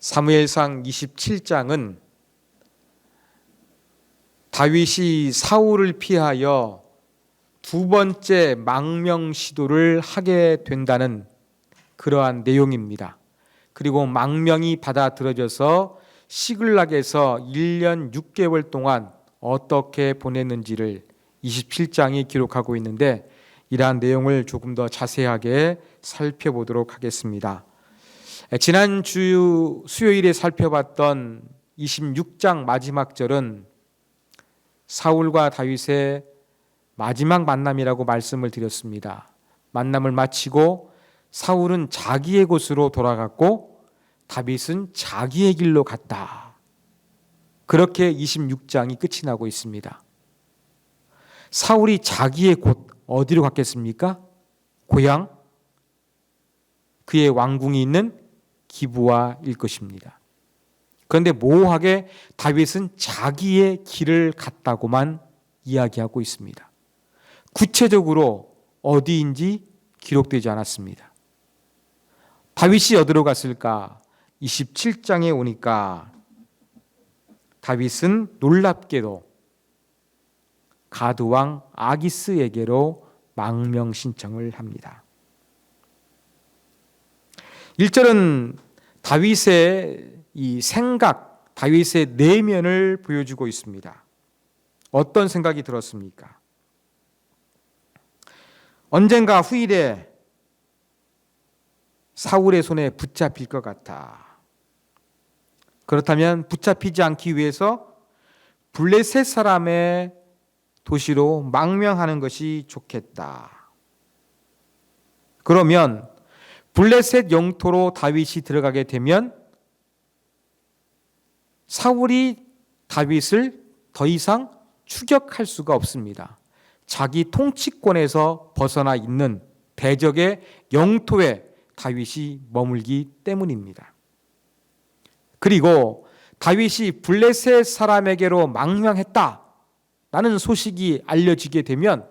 사무엘상 27장은 다윗이 사울을 피하여 두 번째 망명 시도를 하게 된다는 그러한 내용입니다. 그리고 망명이 받아들여져서 시글락에서 1년 6개월 동안 어떻게 보냈는지를 27장이 기록하고 있는데, 이러한 내용을 조금 더 자세하게 살펴보도록 하겠습니다. 지난 주 수요일에 살펴봤던 26장 마지막 절은 사울과 다윗의 마지막 만남이라고 말씀을 드렸습니다. 만남을 마치고 사울은 자기의 곳으로 돌아갔고 다윗은 자기의 길로 갔다. 그렇게 26장이 끝이 나고 있습니다. 사울이 자기의 곳 어디로 갔겠습니까? 고향? 그의 왕궁이 있는 기브아일 것입니다. 그런데 모호하게 다윗은 자기의 길을 갔다고만 이야기하고 있습니다. 구체적으로 어디인지 기록되지 않았습니다. 다윗이 어디로 갔을까? 27장에 오니까 다윗은 놀랍게도 가드왕 아기스에게로 망명 신청을 합니다. 1절은 다윗의 이 생각, 다윗의 내면을 보여주고 있습니다. 어떤 생각이 들었습니까? 언젠가 후일에 사울의 손에 붙잡힐 것 같아. 그렇다면 붙잡히지 않기 위해서 블레셋 사람의 도시로 망명하는 것이 좋겠다. 그러면 블레셋 영토로 다윗이 들어가게 되면 사울이 다윗을 더 이상 추격할 수가 없습니다. 자기 통치권에서 벗어나 있는 대적의 영토에 다윗이 머물기 때문입니다. 그리고 다윗이 블레셋 사람에게로 망명했다라는 소식이 알려지게 되면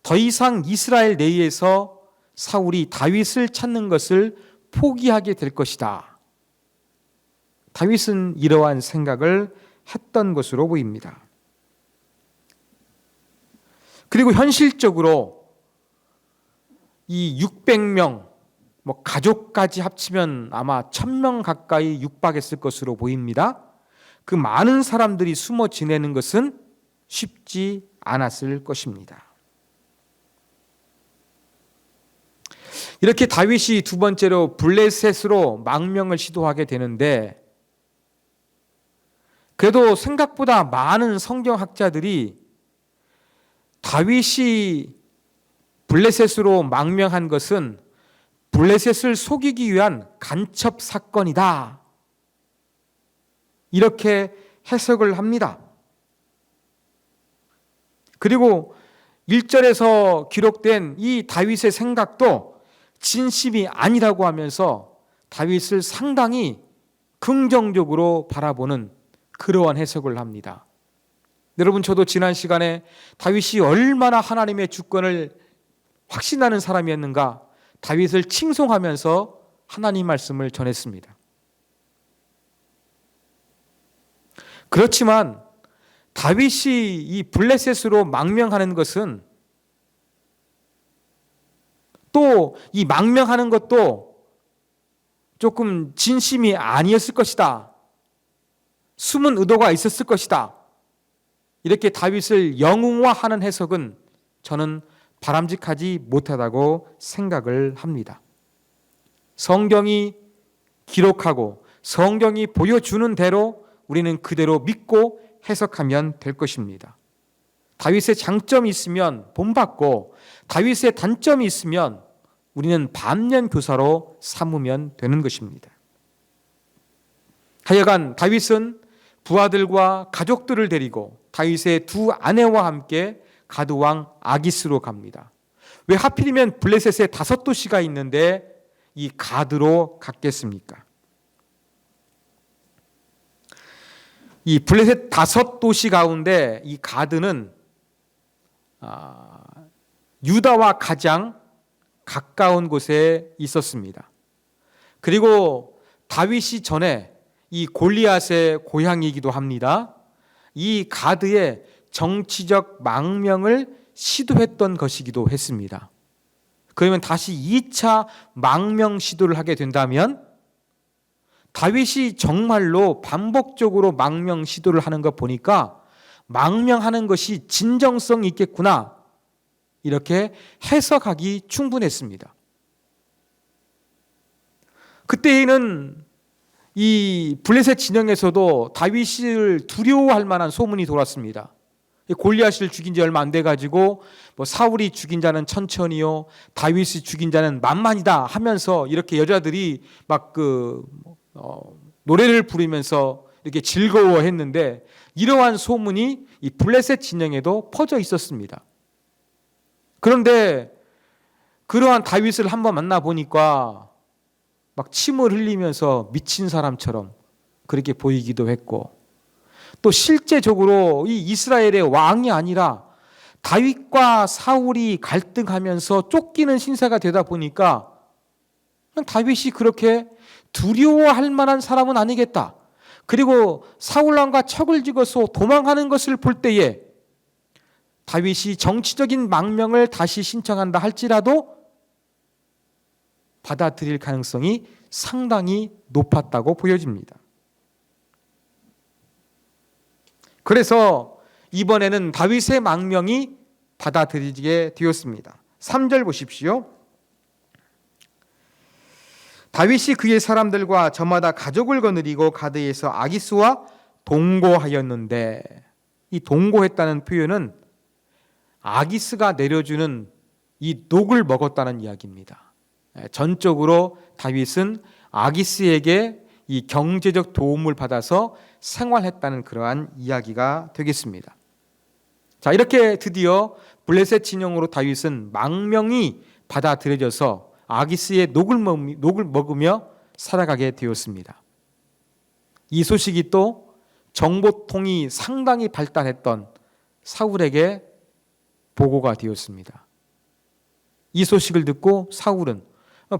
더 이상 이스라엘 내에서 사울이 다윗을 찾는 것을 포기하게 될 것이다. 다윗은 이러한 생각을 했던 것으로 보입니다. 그리고 현실적으로 이 600명, 가족까지 합치면 아마 1000명 가까이 육박했을 것으로 보입니다. 그 많은 사람들이 숨어 지내는 것은 쉽지 않았을 것입니다. 이렇게 다윗이 두 번째로 블레셋으로 망명을 시도하게 되는데, 그래도 생각보다 많은 성경학자들이 다윗이 블레셋으로 망명한 것은 블레셋을 속이기 위한 간첩 사건이다, 이렇게 해석을 합니다. 그리고 1절에서 기록된 이 다윗의 생각도 진심이 아니라고 하면서 다윗을 상당히 긍정적으로 바라보는 그러한 해석을 합니다. 여러분, 저도 지난 시간에 다윗이 얼마나 하나님의 주권을 확신하는 사람이었는가, 다윗을 칭송하면서 하나님 말씀을 전했습니다. 그렇지만 다윗이 이 블레셋으로 망명하는 것은, 또 이 망명하는 것도 조금 진심이 아니었을 것이다, 숨은 의도가 있었을 것이다, 이렇게 다윗을 영웅화하는 해석은 저는 바람직하지 못하다고 생각을 합니다. 성경이 기록하고 성경이 보여주는 대로 우리는 그대로 믿고 해석하면 될 것입니다. 다윗의 장점이 있으면 본받고 다윗의 단점이 있으면 우리는 반면 교사로 삼으면 되는 것입니다. 하여간 다윗은 부하들과 가족들을 데리고 다윗의 두 아내와 함께 가드왕 아기스로 갑니다. 왜 하필이면 블레셋에 5도시가 있는데 이 가드로 갔겠습니까? 이 블레셋 5도시 가운데 이 가드는 유다와 가장 가까운 곳에 있었습니다. 그리고 다윗이 전에 이 골리앗의 고향이기도 합니다. 이 가드의 정치적 망명을 시도했던 것이기도 했습니다. 그러면 다시 2차 망명 시도를 하게 된다면 다윗이 정말로 반복적으로 망명 시도를 하는 거 보니까 망명하는 것이 진정성이 있겠구나, 이렇게 해석하기 충분했습니다. 그때에는 이 블레셋 진영에서도 다윗을 두려워할 만한 소문이 돌았습니다. 골리앗을 죽인 지 얼마 안 돼가지고 사울이 죽인 자는 천천히요, 다윗이 죽인 자는 만만이다 하면서 이렇게 여자들이 막 노래를 부르면서 이렇게 즐거워했는데, 이러한 소문이 이 블레셋 진영에도 퍼져 있었습니다. 그런데 그러한 다윗을 한번 만나 보니까 막 침을 흘리면서 미친 사람처럼 그렇게 보이기도 했고, 또 실제적으로 이 이스라엘의 왕이 아니라 다윗과 사울이 갈등하면서 쫓기는 신세가 되다 보니까 다윗이 그렇게 두려워할 만한 사람은 아니겠다. 그리고 사울왕과 척을 지어서 도망하는 것을 볼 때에 다윗이 정치적인 망명을 다시 신청한다 할지라도 받아들일 가능성이 상당히 높았다고 보여집니다. 그래서 이번에는 다윗의 망명이 받아들이게 되었습니다. 3절 보십시오. 다윗이 그의 사람들과 저마다 가족을 거느리고 가드에서 아기스와 동거하였는데, 이 동거했다는 표현은 아기스가 내려주는 이 녹을 먹었다는 이야기입니다. 전적으로 다윗은 아기스에게 이 경제적 도움을 받아서 생활했다는 그러한 이야기가 되겠습니다. 자, 이렇게 드디어 블레셋 진영으로 다윗은 망명이 받아들여져서 아기스의 녹을 먹으며 살아가게 되었습니다. 이 소식이 또 정보통이 상당히 발달했던 사울에게 보고가 되었습니다. 이 소식을 듣고 사울은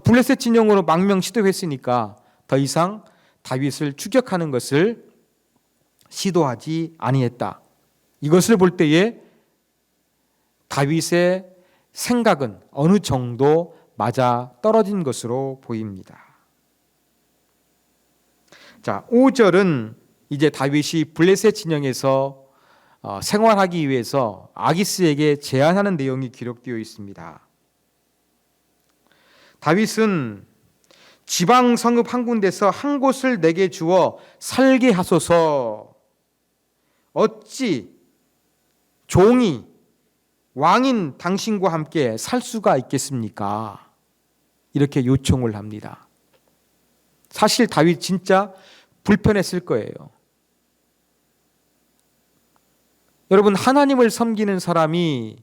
블레셋 진영으로 망명 시도했으니까 더 이상 다윗을 추격하는 것을 시도하지 아니했다. 이것을 볼 때에 다윗의 생각은 어느 정도 맞아 떨어진 것으로 보입니다. 자, 5절은 이제 다윗이 블레셋 진영에서 생활하기 위해서 아기스에게 제안하는 내용이 기록되어 있습니다. 다윗은 지방 성읍 한 군데서 한 곳을 내게 주어 살게 하소서. 어찌 종이 왕인 당신과 함께 살 수가 있겠습니까? 이렇게 요청을 합니다. 사실 다윗 진짜 불편했을 거예요. 여러분, 하나님을 섬기는 사람이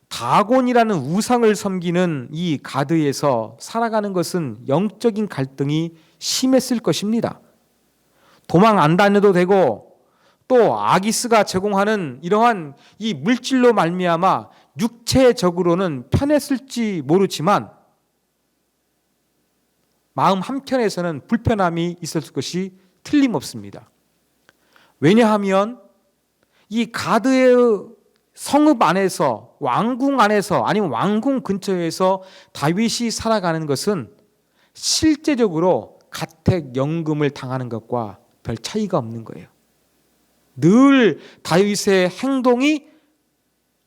다곤이라는 우상을 섬기는 이 가드에서 살아가는 것은 영적인 갈등이 심했을 것입니다. 도망 안 다녀도 되고, 또 아기스가 제공하는 이러한 이 물질로 말미암아 육체적으로는 편했을지 모르지만 마음 한켠에서는 불편함이 있었을 것이 틀림없습니다. 왜냐하면 이 가드의 성읍 안에서, 왕궁 안에서, 아니면 왕궁 근처에서 다윗이 살아가는 것은 실제적으로 가택연금을 당하는 것과 별 차이가 없는 거예요. 늘 다윗의 행동이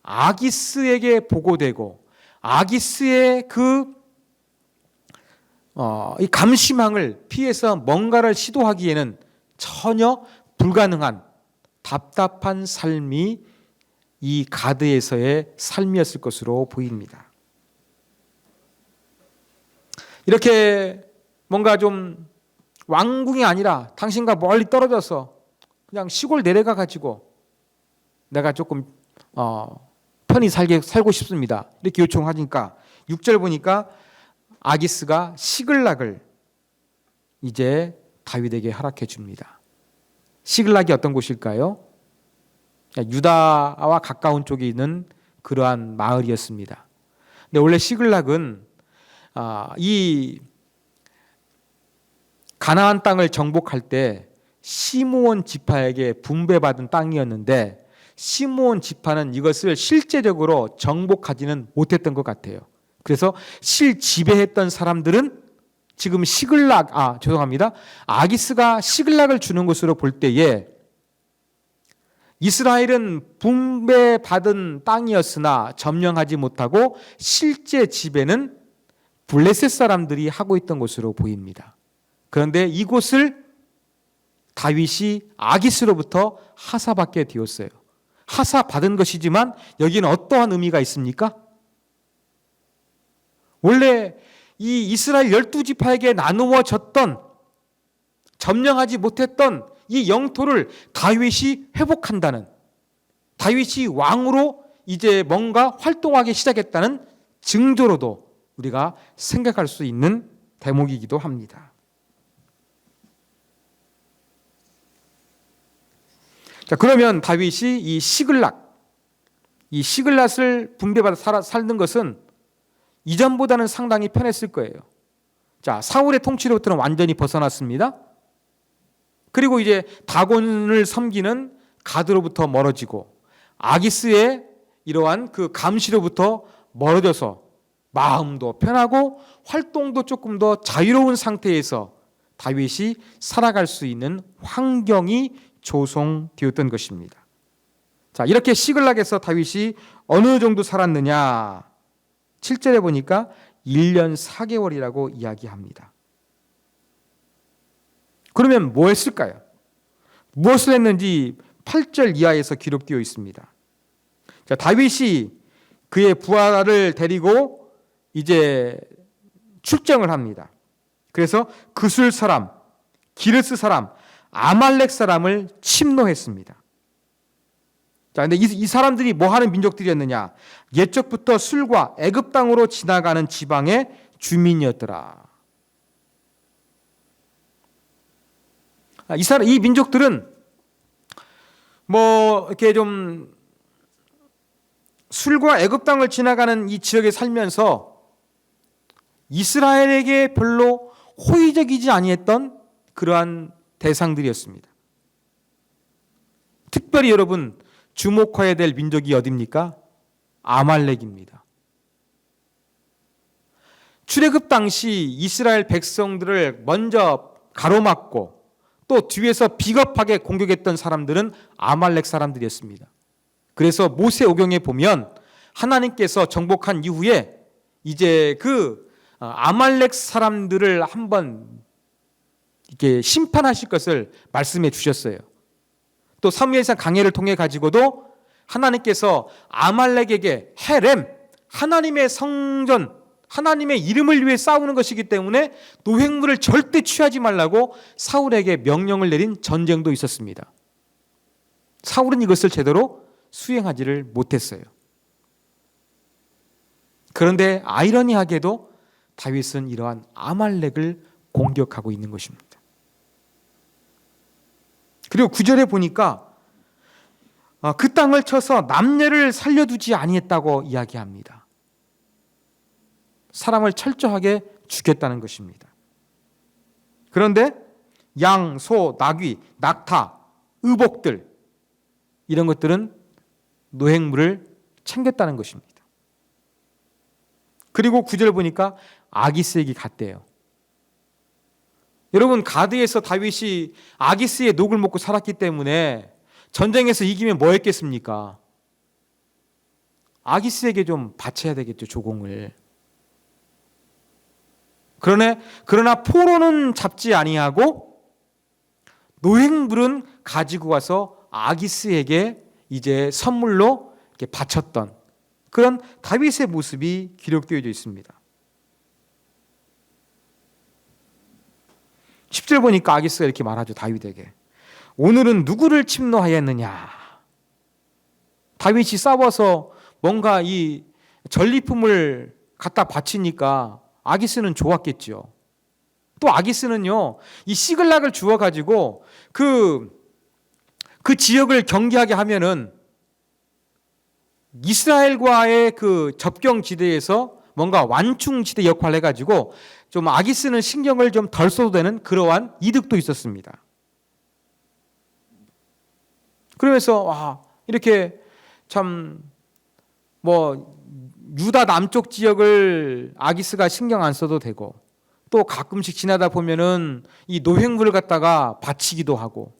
아기스에게 보고되고, 아기스의 이 감시망을 피해서 뭔가를 시도하기에는 전혀 불가능한 답답한 삶이 이 가드에서의 삶이었을 것으로 보입니다. 이렇게 뭔가 좀 왕궁이 아니라 당신과 멀리 떨어져서 그냥 시골 내려가 가지고 내가 조금 편히 살고 싶습니다, 이렇게 요청하니까 6절 보니까 아기스가 시글락을 이제 다윗에게 허락해 줍니다. 시글락이 어떤 곳일까요? 유다와 가까운 쪽에 있는 그러한 마을이었습니다. 근데 원래 시글락은 이 가나안 땅을 정복할 때 시므온 지파에게 분배받은 땅이었는데 시므온 지파는 이것을 실제적으로 정복하지는 못했던 것 같아요. 그래서 실지배했던 사람들은 지금 아기스가 시글락을 주는 것으로 볼 때에 이스라엘은 분배받은 땅이었으나 점령하지 못하고 실제 지배는 블레셋 사람들이 하고 있던 것으로 보입니다. 그런데 이곳을 다윗이 아기스로부터 하사받게 되었어요. 하사받은 것이지만 여기는 어떠한 의미가 있습니까? 원래 이 이스라엘 12지파에게 나누어졌던, 점령하지 못했던 이 영토를 다윗이 회복한다는, 다윗이 왕으로 이제 뭔가 활동하기 시작했다는 징조로도 우리가 생각할 수 있는 대목이기도 합니다. 자, 그러면 다윗이 이 시글랏을 분배받아 살는 것은 이전보다는 상당히 편했을 거예요. 자, 사울의 통치로부터는 완전히 벗어났습니다. 그리고 이제 다곤을 섬기는 가드로부터 멀어지고 아기스의 이러한 그 감시로부터 멀어져서 마음도 편하고 활동도 조금 더 자유로운 상태에서 다윗이 살아갈 수 있는 환경이 조성되었던 것입니다. 자, 이렇게 시글락에서 다윗이 어느 정도 살았느냐? 7절에 보니까 1년 4개월이라고 이야기합니다. 그러면 뭐 했을까요? 무엇을 했는지 8절 이하에서 기록되어 있습니다. 자, 다윗이 그의 부하를 데리고 이제 출정을 합니다. 그래서 그술 사람, 기르스 사람, 아말렉 사람을 침노했습니다. 자, 근데 이 사람들이 뭐 하는 민족들이었느냐? 옛적부터 술과 애굽 땅으로 지나가는 지방의 주민이었더라. 이 민족들은 뭐 이렇게 좀 술과 애굽 땅을 지나가는 이 지역에 살면서 이스라엘에게 별로 호의적이지 아니했던 그러한 대상들이었습니다. 특별히 여러분 주목해야 될 민족이 어디입니까? 아말렉입니다. 출애굽 당시 이스라엘 백성들을 먼저 가로막고 또 뒤에서 비겁하게 공격했던 사람들은 아말렉 사람들이었습니다. 그래서 모세오경에 보면 하나님께서 정복한 이후에 이제 그 아말렉 사람들을 한번 이렇게 심판하실 것을 말씀해 주셨어요. 또 사무엘상 강해를 통해 가지고도 하나님께서 아말렉에게 헤렘, 하나님의 성전, 하나님의 이름을 위해 싸우는 것이기 때문에 노획물을 절대 취하지 말라고 사울에게 명령을 내린 전쟁도 있었습니다. 사울은 이것을 제대로 수행하지를 못했어요. 그런데 아이러니하게도 다윗은 이러한 아말렉을 공격하고 있는 것입니다. 그리고 9절에 보니까 그 땅을 쳐서 남녀를 살려두지 아니했다고 이야기합니다. 사람을 철저하게 죽였다는 것입니다. 그런데 양, 소, 나귀, 낙타, 의복들 이런 것들은 노획물을 챙겼다는 것입니다. 그리고 9절 보니까 아기스에게 갔대요. 여러분 가드에서 다윗이 아기스의 녹을 먹고 살았기 때문에 전쟁에서 이기면 뭐 했겠습니까? 아기스에게 좀 바쳐야 되겠죠, 조공을. 그러나 포로는 잡지 아니하고 노획물은 가지고 와서 아기스에게 이제 선물로 이렇게 바쳤던 그런 다윗의 모습이 기록되어 있습니다. 10절 보니까 아기스가 이렇게 말하죠, 다윗에게. 오늘은 누구를 침노하였느냐? 다윗이 싸워서 뭔가 이 전리품을 갖다 바치니까 아기스는 좋았겠죠. 또 아기스는요, 이 시글락을 주어가지고 그 지역을 경계하게 하면은 이스라엘과의 그 접경지대에서 뭔가 완충지대 역할을 해가지고 좀 아기스는 신경을 좀 덜 써도 되는 그러한 이득도 있었습니다. 그러면서 이렇게 참 유다 남쪽 지역을 아기스가 신경 안 써도 되고, 또 가끔씩 지나다 보면은 이 노획물을 갖다가 바치기도 하고,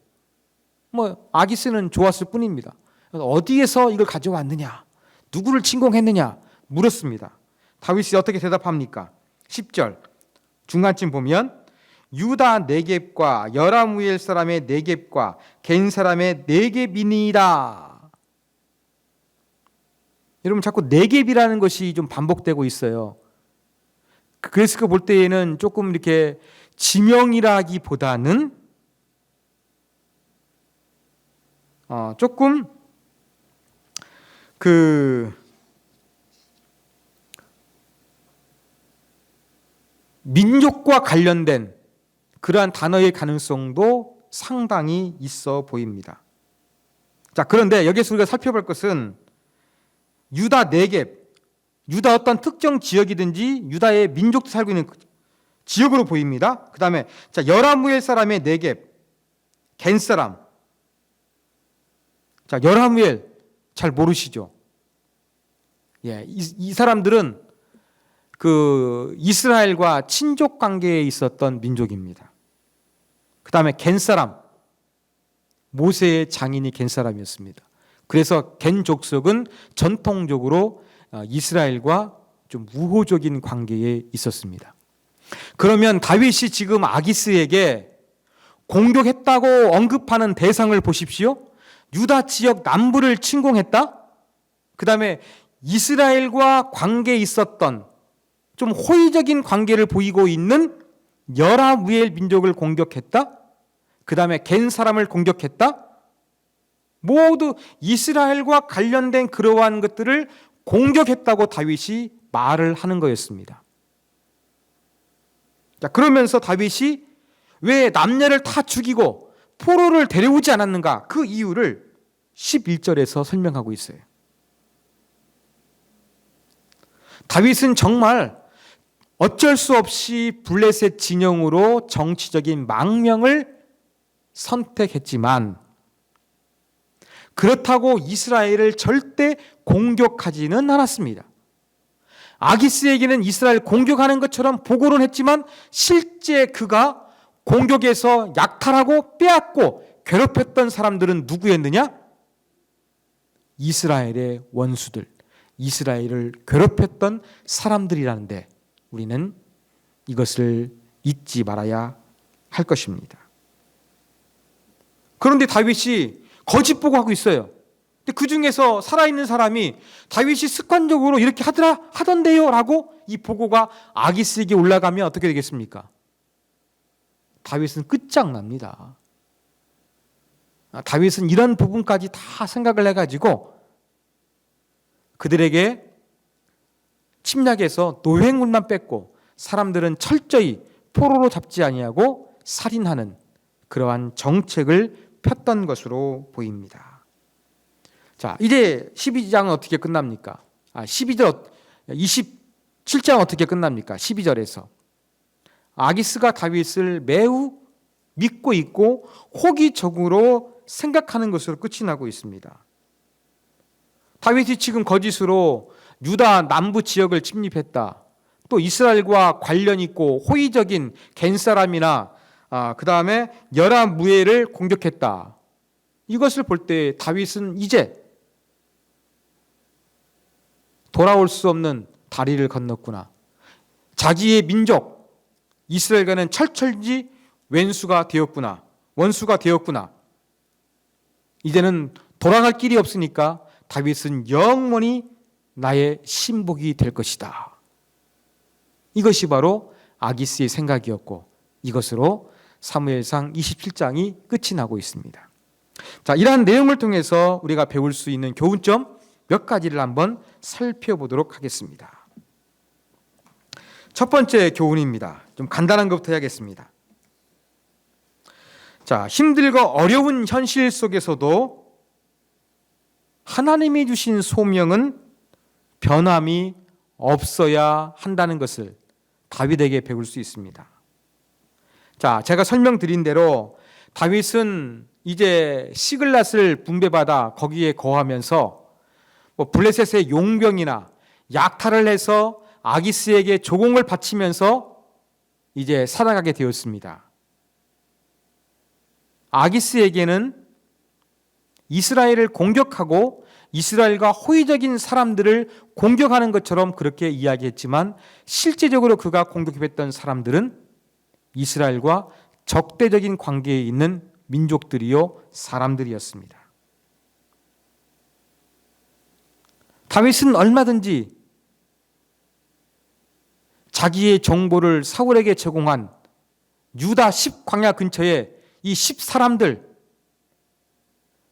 아기스는 좋았을 뿐입니다. 어디에서 이걸 가져왔느냐, 누구를 침공했느냐 물었습니다. 다윗이 어떻게 대답합니까? 10절 중간쯤 보면 유다 네겝과 여라무엘 사람의 네겝과 겐 사람의 네겝이니이다. 여러분, 자꾸 네겝이라는 것이 좀 반복되고 있어요. 그래서 그 볼 때에는 조금 이렇게 지명이라기보다는 조금 민족과 관련된 그러한 단어의 가능성도 상당히 있어 보입니다. 자, 그런데 여기서 우리가 살펴볼 것은 유다 네겝, 유다 어떤 특정 지역이든지 유다의 민족도 살고 있는 지역으로 보입니다. 그 다음에 여라무엘 사람의 네겝, 겐 사람. 자, 여라무엘 잘 모르시죠? 이 사람들은 이스라엘과 친족 관계에 있었던 민족입니다. 그 다음에 겐 사람, 모세의 장인이 겐 사람이었습니다. 그래서 겐 족속은 전통적으로 이스라엘과 좀 우호적인 관계에 있었습니다. 그러면 다윗이 지금 아기스에게 공격했다고 언급하는 대상을 보십시오. 유다 지역 남부를 침공했다? 그 다음에 이스라엘과 관계에 있었던 좀 호의적인 관계를 보이고 있는 여라무엘 민족을 공격했다? 그 다음에 겐 사람을 공격했다? 모두 이스라엘과 관련된 그러한 것들을 공격했다고 다윗이 말을 하는 거였습니다. 자, 그러면서 다윗이 왜 남녀를 다 죽이고 포로를 데려오지 않았는가? 그 이유를 11절에서 설명하고 있어요. 다윗은 정말 어쩔 수 없이 블레셋 진영으로 정치적인 망명을 선택했지만 그렇다고 이스라엘을 절대 공격하지는 않았습니다. 아기스에게는 이스라엘 공격하는 것처럼 보고는 했지만 실제 그가 공격에서 약탈하고 빼앗고 괴롭혔던 사람들은 누구였느냐? 이스라엘의 원수들, 이스라엘을 괴롭혔던 사람들이라는데 우리는 이것을 잊지 말아야 할 것입니다. 그런데 다윗이 거짓 보고하고 있어요. 근데 그 중에서 살아있는 사람이 다윗이 습관적으로 이렇게 하던데요 라고 이 보고가 아기스에게 올라가면 어떻게 되겠습니까? 다윗은 끝장납니다. 다윗은 이런 부분까지 다 생각을 해가지고 그들에게 침략해서 노획물만 뺏고 사람들은 철저히 포로로 잡지 아니하고 살인하는 그러한 정책을 폈던 것으로 보입니다. 자, 이제 12장은 어떻게 끝납니까? 27장 어떻게 끝납니까? 12절에서 아기스가 다윗을 매우 믿고 있고 호기적으로 생각하는 것으로 끝이 나고 있습니다. 다윗이 지금 거짓으로 유다 남부 지역을 침입했다. 또 이스라엘과 관련 있고 호의적인 겐 사람이나 그 다음에 여라무엘을 공격했다. 이것을 볼 때 다윗은 이제 돌아올 수 없는 다리를 건넜구나. 자기의 민족 이스라엘과는 철철지 원수가 되었구나. 이제는 돌아갈 길이 없으니까 다윗은 영원히 나의 신복이 될 것이다. 이것이 바로 아기스의 생각이었고 이것으로 사무엘상 27장이 끝이 나고 있습니다. 자, 이러한 내용을 통해서 우리가 배울 수 있는 교훈점 몇 가지를 한번 살펴보도록 하겠습니다. 첫 번째 교훈입니다. 좀 간단한 것부터 해야겠습니다. 자, 힘들고 어려운 현실 속에서도 하나님이 주신 소명은 변함이 없어야 한다는 것을 다윗에게 배울 수 있습니다. 자, 제가 설명드린 대로 다윗은 이제 시글랏을 분배받아 거기에 거하면서 블레셋의 용병이나 약탈을 해서 아기스에게 조공을 바치면서 이제 살아가게 되었습니다. 아기스에게는 이스라엘을 공격하고 이스라엘과 호의적인 사람들을 공격하는 것처럼 그렇게 이야기했지만 실제적으로 그가 공격했던 사람들은 이스라엘과 적대적인 관계에 있는 민족들이요 사람들이었습니다. 다윗은 얼마든지 자기의 정보를 사울에게 제공한 유다 10광야 근처에 이 10사람들,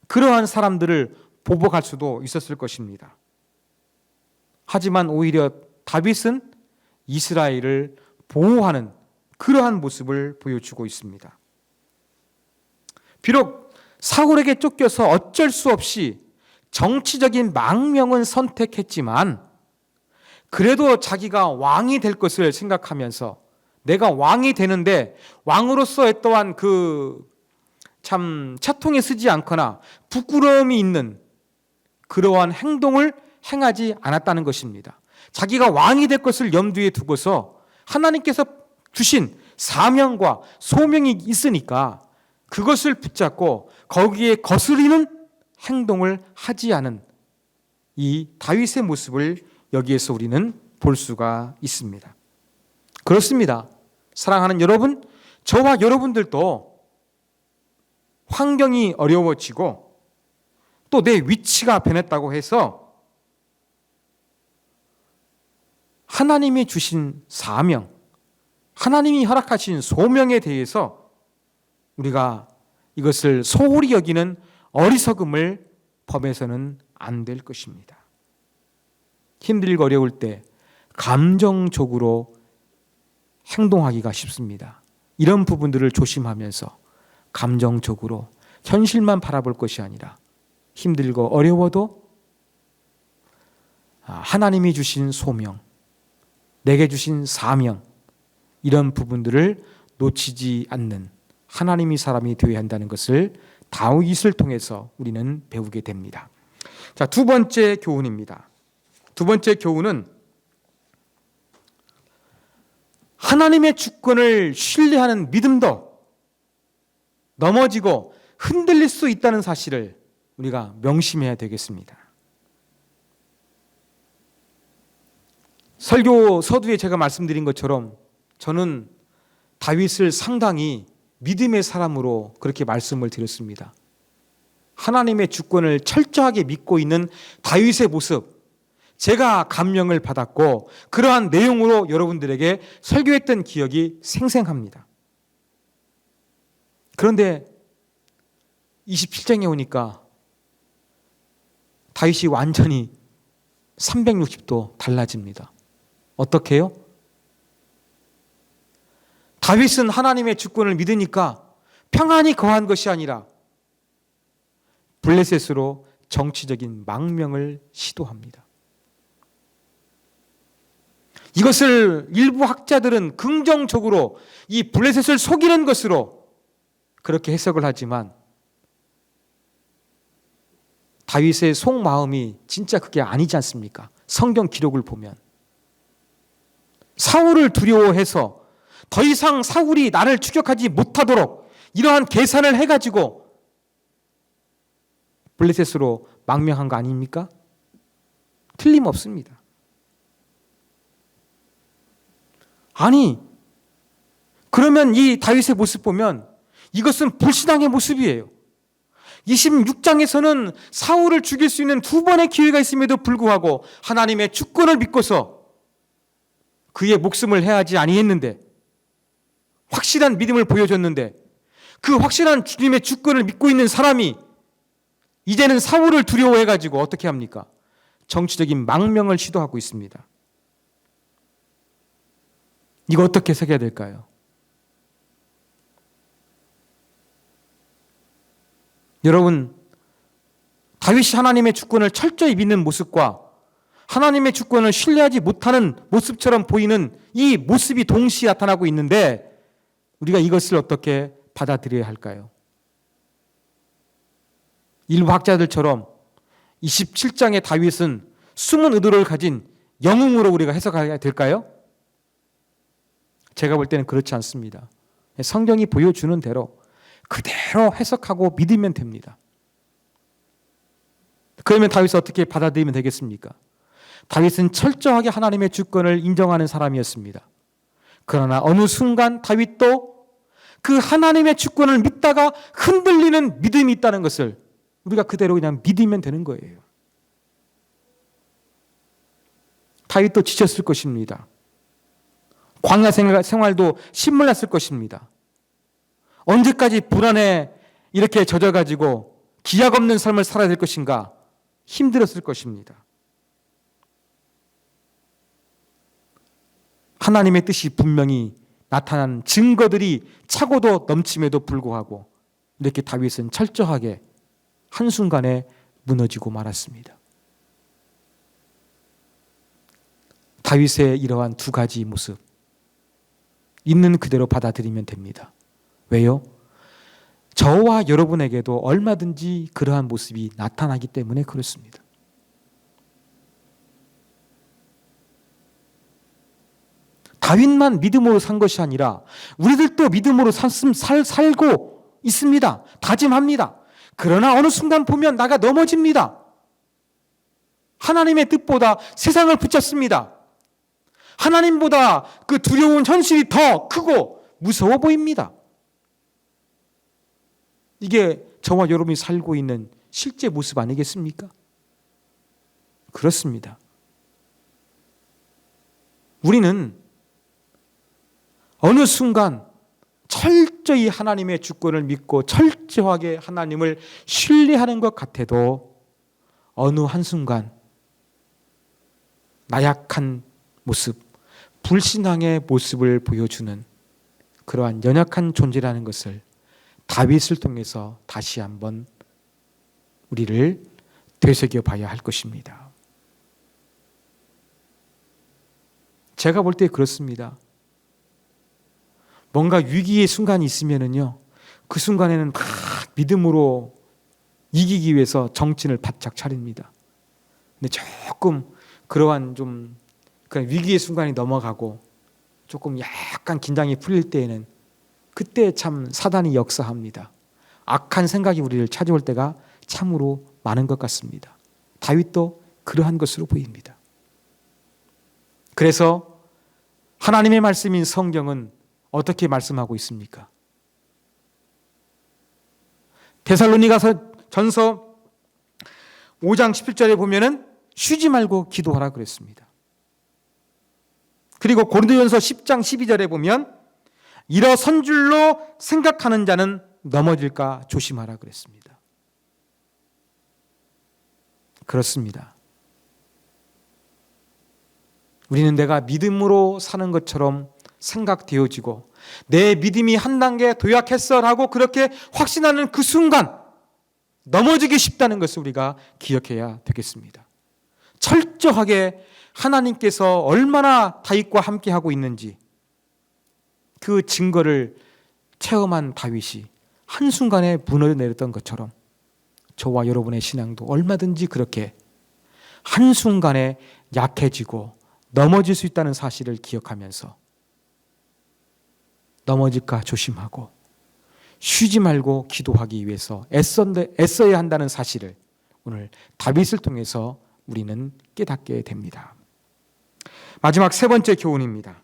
그러한 사람들을 보복할 수도 있었을 것입니다. 하지만 오히려 다윗은 이스라엘을 보호하는 그러한 모습을 보여주고 있습니다. 비록 사울에게 쫓겨서 어쩔 수 없이 정치적인 망명은 선택했지만 그래도 자기가 왕이 될 것을 생각하면서 내가 왕이 되는데 왕으로서의 또한 참 채통에 쓰지 않거나 부끄러움이 있는 그러한 행동을 행하지 않았다는 것입니다. 자기가 왕이 될 것을 염두에 두고서 하나님께서 주신 사명과 소명이 있으니까 그것을 붙잡고 거기에 거스리는 행동을 하지 않은 이 다윗의 모습을 여기에서 우리는 볼 수가 있습니다. 그렇습니다. 사랑하는 여러분, 저와 여러분들도 환경이 어려워지고 또 내 위치가 변했다고 해서 하나님이 주신 사명, 하나님이 허락하신 소명에 대해서 우리가 이것을 소홀히 여기는 어리석음을 범해서는 안 될 것입니다. 힘들고 어려울 때 감정적으로 행동하기가 쉽습니다. 이런 부분들을 조심하면서 감정적으로 현실만 바라볼 것이 아니라 힘들고 어려워도 하나님이 주신 소명, 내게 주신 사명, 이런 부분들을 놓치지 않는 하나님이 사람이 되어야 한다는 것을 다윗을 통해서 우리는 배우게 됩니다. 자, 두 번째 교훈입니다. 두 번째 교훈은 하나님의 주권을 신뢰하는 믿음도 넘어지고 흔들릴 수 있다는 사실을 우리가 명심해야 되겠습니다. 설교 서두에 제가 말씀드린 것처럼 저는 다윗을 상당히 믿음의 사람으로 그렇게 말씀을 드렸습니다. 하나님의 주권을 철저하게 믿고 있는 다윗의 모습, 제가 감명을 받았고 그러한 내용으로 여러분들에게 설교했던 기억이 생생합니다. 그런데 27장에 오니까 다윗이 완전히 360도 달라집니다. 어떻게 해요? 다윗은 하나님의 주권을 믿으니까 평안히 거한 것이 아니라 블레셋으로 정치적인 망명을 시도합니다. 이것을 일부 학자들은 긍정적으로 이 블레셋을 속이는 것으로 그렇게 해석을 하지만 다윗의 속마음이 진짜 그게 아니지 않습니까? 성경 기록을 보면 사울을 두려워해서 더 이상 사울이 나를 추격하지 못하도록 이러한 계산을 해가지고 블레셋으로 망명한 거 아닙니까? 틀림없습니다. 아니, 그러면 이 다윗의 모습 보면 이것은 불신앙의 모습이에요. 26장에서는 사울을 죽일 수 있는 두 번의 기회가 있음에도 불구하고 하나님의 주권을 믿고서 그의 목숨을 해하지 아니했는데, 확실한 믿음을 보여줬는데 그 확실한 주님의 주권을 믿고 있는 사람이 이제는 사울을 두려워해가지고 어떻게 합니까? 정치적인 망명을 시도하고 있습니다. 이거 어떻게 해석해야 될까요? 여러분, 다윗이 하나님의 주권을 철저히 믿는 모습과 하나님의 주권을 신뢰하지 못하는 모습처럼 보이는 이 모습이 동시에 나타나고 있는데 우리가 이것을 어떻게 받아들여야 할까요? 일부 학자들처럼 27장의 다윗은 숨은 의도를 가진 영웅으로 우리가 해석해야 될까요? 제가 볼 때는 그렇지 않습니다. 성경이 보여주는 대로 그대로 해석하고 믿으면 됩니다. 그러면 다윗을 어떻게 받아들이면 되겠습니까? 다윗은 철저하게 하나님의 주권을 인정하는 사람이었습니다. 그러나 어느 순간 다윗도 그 하나님의 주권을 믿다가 흔들리는 믿음이 있다는 것을 우리가 그대로 그냥 믿으면 되는 거예요. 다윗도 지쳤을 것입니다. 광야 생활도 신물났을 것입니다. 언제까지 불안에 이렇게 젖어가지고 기약 없는 삶을 살아야 될 것인가 힘들었을 것입니다. 하나님의 뜻이 분명히 나타난 증거들이 차고도 넘침에도 불구하고 이렇게 다윗은 철저하게 한순간에 무너지고 말았습니다. 다윗의 이러한 두 가지 모습 있는 그대로 받아들이면 됩니다. 왜요? 저와 여러분에게도 얼마든지 그러한 모습이 나타나기 때문에 그렇습니다. 다윗만 믿음으로 산 것이 아니라 우리들도 믿음으로 살고 있습니다. 다짐합니다. 그러나 어느 순간 보면 나가 넘어집니다. 하나님의 뜻보다 세상을 붙잡습니다. 하나님보다 그 두려운 현실이 더 크고 무서워 보입니다. 이게 저와 여러분이 살고 있는 실제 모습 아니겠습니까? 그렇습니다. 우리는 어느 순간 철저히 하나님의 주권을 믿고 철저하게 하나님을 신뢰하는 것 같아도 어느 한순간 나약한 모습, 불신앙의 모습을 보여주는 그러한 연약한 존재라는 것을 다윗을 통해서 다시 한번 우리를 되새겨 봐야 할 것입니다. 제가 볼 때 그렇습니다. 뭔가 위기의 순간이 있으면은요, 그 순간에는 막 믿음으로 이기기 위해서 정신을 바짝 차립니다. 근데 조금 그러한 좀 그런 위기의 순간이 넘어가고 조금 약간 긴장이 풀릴 때에는 그때 참 사단이 역사합니다. 악한 생각이 우리를 찾아올 때가 참으로 많은 것 같습니다. 다윗도 그러한 것으로 보입니다. 그래서 하나님의 말씀인 성경은 어떻게 말씀하고 있습니까? 데살로니가서 전서 5장 17절에 보면은 쉬지 말고 기도하라 그랬습니다. 그리고 고린도전서 10장 12절에 보면 일어선 줄로 생각하는 자는 넘어질까 조심하라 그랬습니다. 그렇습니다. 우리는 내가 믿음으로 사는 것처럼 생각되어지고 내 믿음이 한 단계 도약했어라고 그렇게 확신하는 그 순간 넘어지기 쉽다는 것을 우리가 기억해야 되겠습니다. 철저하게 하나님께서 얼마나 다윗과 함께하고 있는지 그 증거를 체험한 다윗이 한순간에 무너져 내렸던 것처럼 저와 여러분의 신앙도 얼마든지 그렇게 한순간에 약해지고 넘어질 수 있다는 사실을 기억하면서 넘어질까 조심하고 쉬지 말고 기도하기 위해서 애써야 한다는 사실을 오늘 다윗을 통해서 우리는 깨닫게 됩니다. 마지막 세 번째 교훈입니다.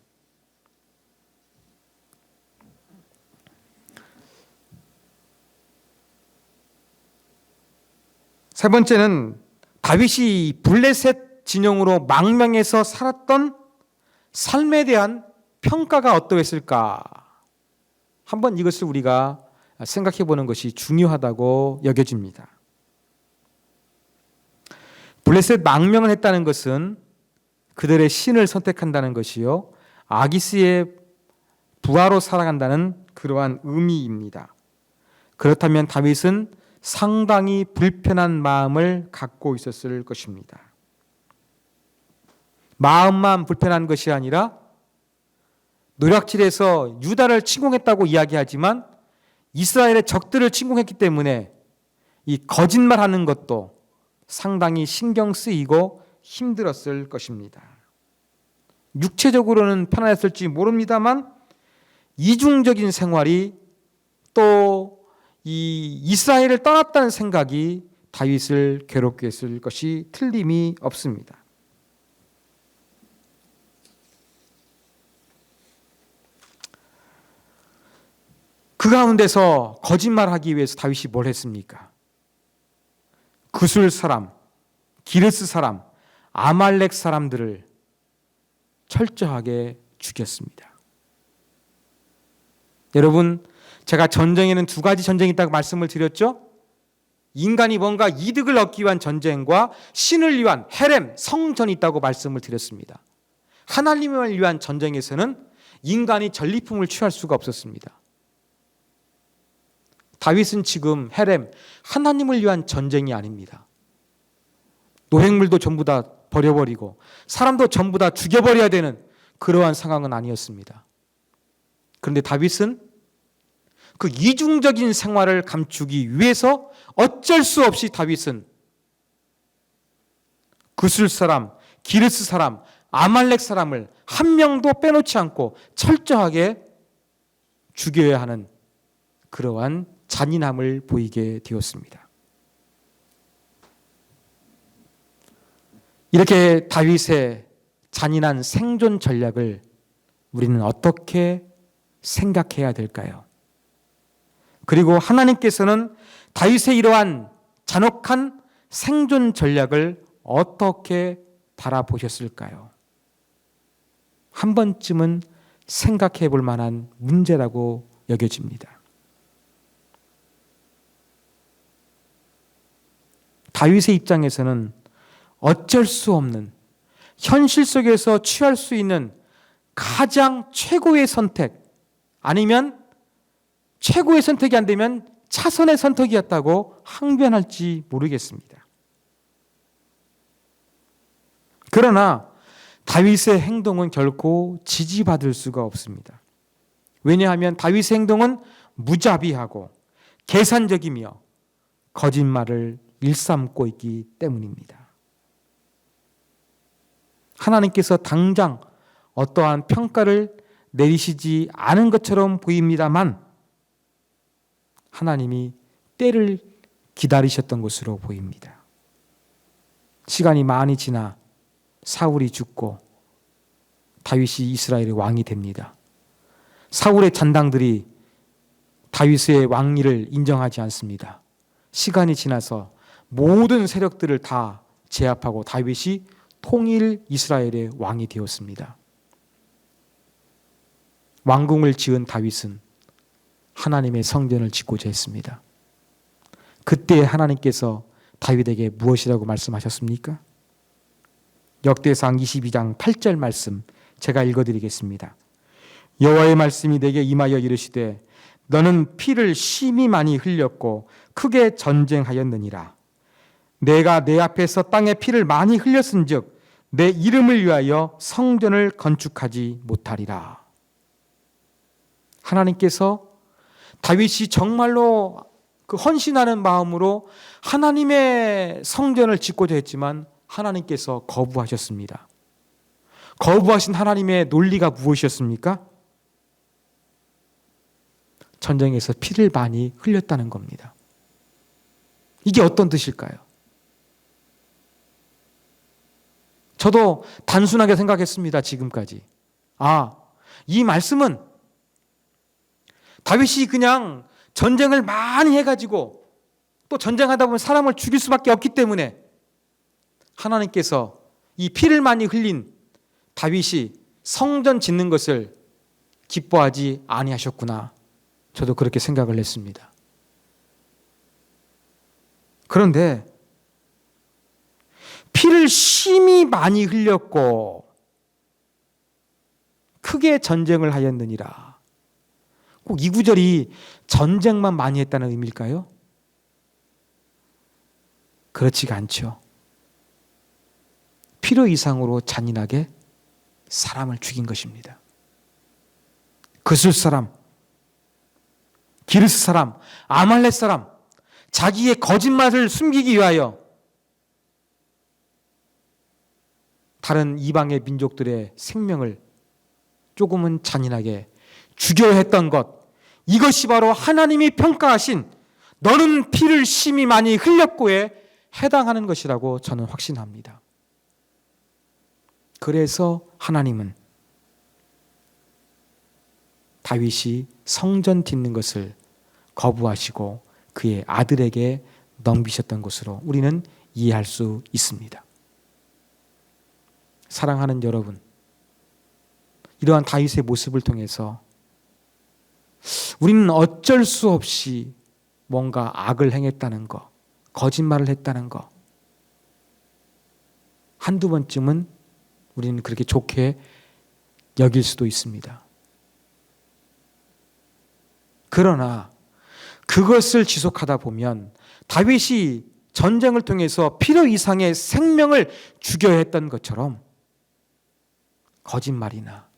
세 번째는 다윗이 블레셋 진영으로 망명해서 살았던 삶에 대한 평가가 어떠했을까? 한번 이것을 우리가 생각해 보는 것이 중요하다고 여겨집니다. 블레셋 망명을 했다는 것은 그들의 신을 선택한다는 것이요, 아기스의 부하로 살아간다는 그러한 의미입니다. 그렇다면 다윗은 상당히 불편한 마음을 갖고 있었을 것입니다. 마음만 불편한 것이 아니라 노략질에서 유다를 침공했다고 이야기하지만 이스라엘의 적들을 침공했기 때문에 이 거짓말하는 것도 상당히 신경 쓰이고 힘들었을 것입니다. 육체적으로는 편안했을지 모릅니다만 이중적인 생활이 또 이 이스라엘을 떠났다는 생각이 다윗을 괴롭게 했을 것이 틀림이 없습니다. 그 가운데서 거짓말하기 위해서 다윗이 뭘 했습니까? 구술 사람, 기르스 사람, 아말렉 사람들을 철저하게 죽였습니다. 여러분, 제가 전쟁에는 두 가지 전쟁이 있다고 말씀을 드렸죠? 인간이 뭔가 이득을 얻기 위한 전쟁과 신을 위한 헤렘, 성전이 있다고 말씀을 드렸습니다. 하나님을 위한 전쟁에서는 인간이 전리품을 취할 수가 없었습니다. 다윗은 지금 헤렘, 하나님을 위한 전쟁이 아닙니다. 노획물도 전부 다 버려버리고 사람도 전부 다 죽여버려야 되는 그러한 상황은 아니었습니다. 그런데 다윗은 그 이중적인 생활을 감추기 위해서 어쩔 수 없이 다윗은 구술 사람, 기르스 사람, 아말렉 사람을 한 명도 빼놓지 않고 철저하게 죽여야 하는 그러한 잔인함을 보이게 되었습니다. 이렇게 다윗의 잔인한 생존 전략을 우리는 어떻게 생각해야 될까요? 그리고 하나님께서는 다윗의 이러한 잔혹한 생존 전략을 어떻게 바라보셨을까요? 한 번쯤은 생각해 볼 만한 문제라고 여겨집니다. 다윗의 입장에서는 어쩔 수 없는 현실 속에서 취할 수 있는 가장 최고의 선택 아니면 최고의 선택이 안 되면 차선의 선택이었다고 항변할지 모르겠습니다. 그러나 다윗의 행동은 결코 지지받을 수가 없습니다. 왜냐하면 다윗의 행동은 무자비하고 계산적이며 거짓말을 일삼고 있기 때문입니다. 하나님께서 당장 어떠한 평가를 내리시지 않은 것처럼 보입니다만 하나님이 때를 기다리셨던 것으로 보입니다. 시간이 많이 지나 사울이 죽고 다윗이 이스라엘의 왕이 됩니다. 사울의 잔당들이 다윗의 왕위를 인정하지 않습니다. 시간이 지나서 모든 세력들을 다 제압하고 다윗이 통일 이스라엘의 왕이 되었습니다. 왕궁을 지은 다윗은 하나님의 성전을 짓고자 했습니다. 그때 하나님께서 다윗에게 무엇이라고 말씀하셨습니까? 역대상 22장 8절 말씀 제가 읽어드리겠습니다. 여호와의 말씀이 내게 임하여 이르시되 너는 피를 심히 많이 흘렸고 크게 전쟁하였느니라. 내가 내 앞에서 땅에 피를 많이 흘렸은즉 내 이름을 위하여 성전을 건축하지 못하리라. 하나님께서 다윗이 정말로 그 헌신하는 마음으로 하나님의 성전을 짓고자 했지만 하나님께서 거부하셨습니다. 거부하신 하나님의 논리가 무엇이었습니까? 전쟁에서 피를 많이 흘렸다는 겁니다. 이게 어떤 뜻일까요? 저도 단순하게 생각했습니다. 지금까지. 이 말씀은 다윗이 그냥 전쟁을 많이 해가지고 또 전쟁하다 보면 사람을 죽일 수밖에 없기 때문에 하나님께서 이 피를 많이 흘린 다윗이 성전 짓는 것을 기뻐하지 아니하셨구나. 저도 그렇게 생각을 했습니다. 그런데 피를 심히 많이 흘렸고 크게 전쟁을 하였느니라. 꼭 이 구절이 전쟁만 많이 했다는 의미일까요? 그렇지가 않죠. 필요 이상으로 잔인하게 사람을 죽인 것입니다. 그술 사람, 기르스 사람, 아말렉 사람, 자기의 거짓말을 숨기기 위하여 다른 이방의 민족들의 생명을 조금은 잔인하게 죽여야 했던 것, 이것이 바로 하나님이 평가하신 너는 피를 심히 많이 흘렸고에 해당하는 것이라고 저는 확신합니다. 그래서 하나님은 다윗이 성전 짓는 것을 거부하시고 그의 아들에게 넘기셨던 것으로 우리는 이해할 수 있습니다. 사랑하는 여러분, 이러한 다윗의 모습을 통해서 우리는 어쩔 수 없이 뭔가 악을 행했다는 것, 거짓말을 했다는 것, 한두 번쯤은 우리는 그렇게 좋게 여길 수도 있습니다. 그러나 그것을 지속하다 보면 다윗이 전쟁을 통해서 필요 이상의 생명을 죽여야 했던 것처럼 거짓말이나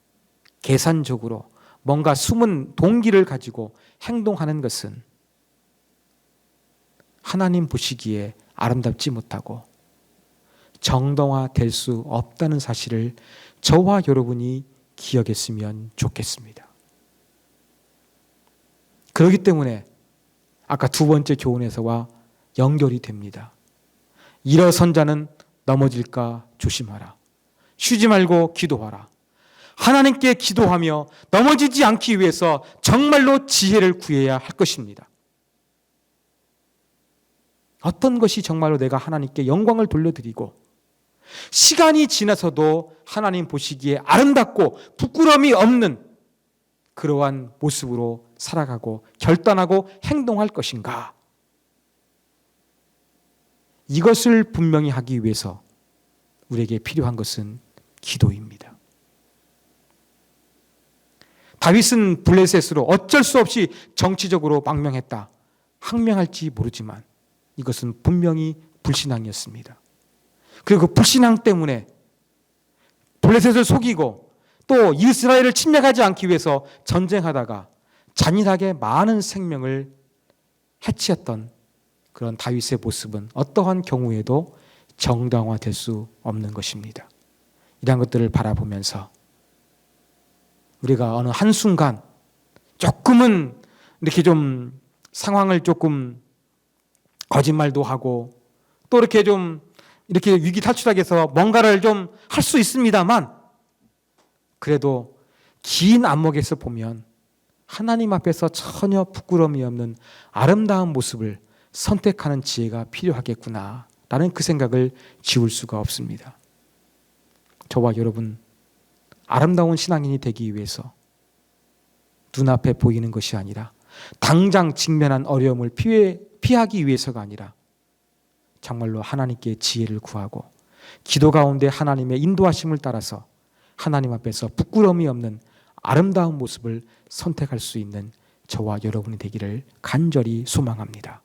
계산적으로 뭔가 숨은 동기를 가지고 행동하는 것은 하나님 보시기에 아름답지 못하고 정당화될 수 없다는 사실을 저와 여러분이 기억했으면 좋겠습니다. 그렇기 때문에 아까 두 번째 교훈에서와 연결이 됩니다. 일어선 자는 넘어질까 조심하라. 쉬지 말고 기도하라. 하나님께 기도하며 넘어지지 않기 위해서 정말로 지혜를 구해야 할 것입니다. 어떤 것이 정말로 내가 하나님께 영광을 돌려드리고 시간이 지나서도 하나님 보시기에 아름답고 부끄러움이 없는 그러한 모습으로 살아가고 결단하고 행동할 것인가? 이것을 분명히 하기 위해서 우리에게 필요한 것은 기도입니다. 다윗은 블레셋으로 어쩔 수 없이 정치적으로 망명했다. 항명할지 모르지만 이것은 분명히 불신앙이었습니다. 그리고 그 불신앙 때문에 블레셋을 속이고 또 이스라엘을 침략하지 않기 위해서 전쟁하다가 잔인하게 많은 생명을 해치었던 그런 다윗의 모습은 어떠한 경우에도 정당화될 수 없는 것입니다. 이런 것들을 바라보면서 우리가 어느 한순간 조금은 이렇게 좀 상황을 조금 거짓말도 하고 또 이렇게 좀 이렇게 위기 탈출하기 위해서 뭔가를 좀 할 수 있습니다만 그래도 긴 안목에서 보면 하나님 앞에서 전혀 부끄러움이 없는 아름다운 모습을 선택하는 지혜가 필요하겠구나라는 그 생각을 지울 수가 없습니다. 저와 여러분, 아름다운 신앙인이 되기 위해서 눈앞에 보이는 것이 아니라 당장 직면한 어려움을 피하기 위해서가 아니라 정말로 하나님께 지혜를 구하고 기도 가운데 하나님의 인도하심을 따라서 하나님 앞에서 부끄러움이 없는 아름다운 모습을 선택할 수 있는 저와 여러분이 되기를 간절히 소망합니다.